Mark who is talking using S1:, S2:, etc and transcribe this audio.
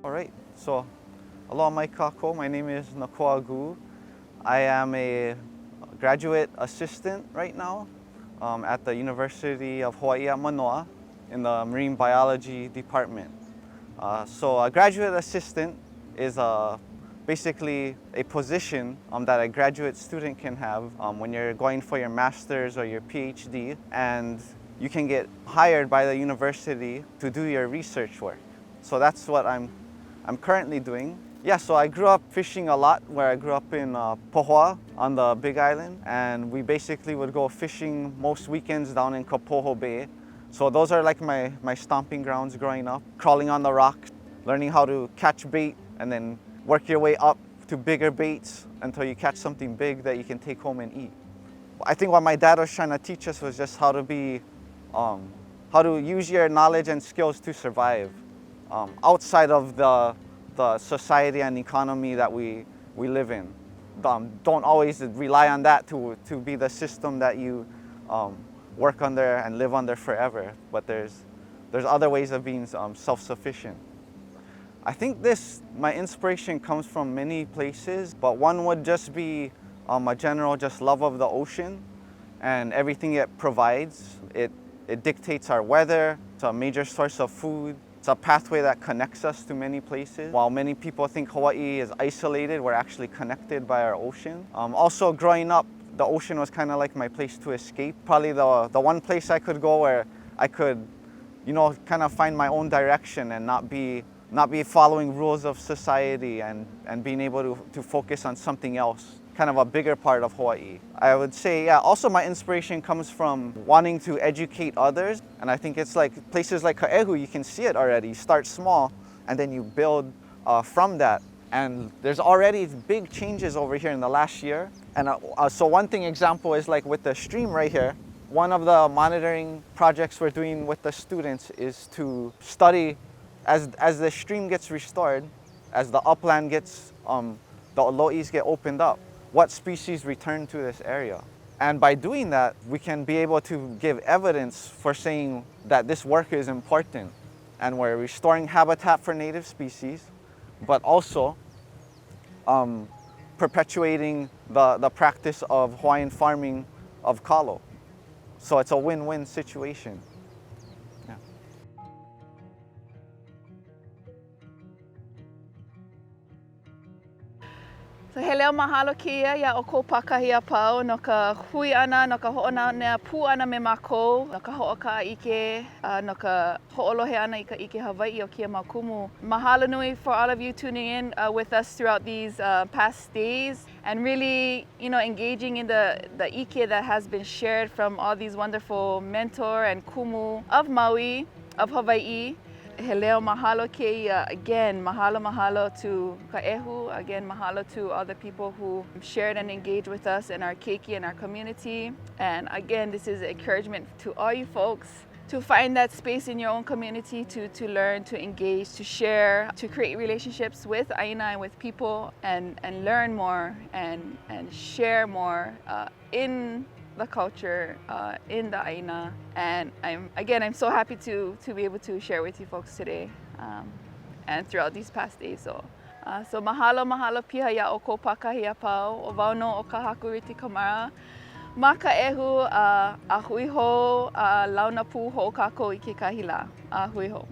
S1: All right, so aloha mai kako. My name is Nakoa Goo. I am a graduate assistant right now at the University of Hawaii at Manoa in the marine biology department. So a graduate assistant is basically a position that a graduate student can have when you're going for your master's or your PhD, and you can get hired by the university to do your research work. So that's what I'm currently doing. Yeah, so I grew up fishing a lot, where I grew up in Pohoa on the Big Island, and we basically would go fishing most weekends down in Kapoho Bay. So those are like my stomping grounds growing up, crawling on the rocks, learning how to catch bait, and then work your way up to bigger baits until you catch something big that you can take home and eat. I think what my dad was trying to teach us was just how to use your knowledge and skills to survive outside of the society and economy that we live in. Don't always rely on that to be the system that you work under and live under forever, but there's other ways of being self-sufficient. I think my inspiration comes from many places, but one would just be a general just love of the ocean and everything it provides. It dictates our weather, it's a major source of food, it's a pathway that connects us to many places. While many people think Hawaii is isolated, we're actually connected by our ocean. Also growing up, the ocean was kind of like my place to escape. Probably the one place I could go where I could, kind of find my own direction and not be following rules of society and being able to focus on something else, kind of a bigger part of Hawaii. I would say, yeah, also my inspiration comes from wanting to educate others. And I think it's like places like Kaehu, you can see it already. You start small and then you build from that. And there's already big changes over here in the last year. And so one example is like with the stream right here. One of the monitoring projects we're doing with the students is to study as the stream gets restored, as the upland gets, the lo'is get opened up, what species return to this area. And by doing that, we can be able to give evidence for saying that this work is important and we're restoring habitat for native species, but also perpetuating the practice of Hawaiian farming of kalo. So it's a win-win situation. Yeah.
S2: So he leo mahalo kia ia o kou pakahia pau no ka hui ana, no ka ho'onanea pū ana me mākou, no ka ho'oka ike, no ka ho'olohe ana I ka ike Hawaii o kia mau Kumu. Mahalo nui for all of you tuning in with us throughout these past days and really, engaging in the ike that has been shared from all these wonderful mentor and Kumu of Maui, of Hawaii. He leo mahalo keia, again, mahalo to Kaehu, again, mahalo to all the people who shared and engaged with us in our keiki and our community. And again, this is encouragement to all you folks to find that space in your own community to learn, to engage, to share, to create relationships with Aina and with people and learn more and share more in the culture in the Aina, and I'm so happy to be able to share with you folks today and throughout these past days. So mahalo piha ia o kou pakahia pau o wau no o ka hakuriti kamara ma Kaehu a hui hou launa pū ho kākou I ke kahila a hui hou.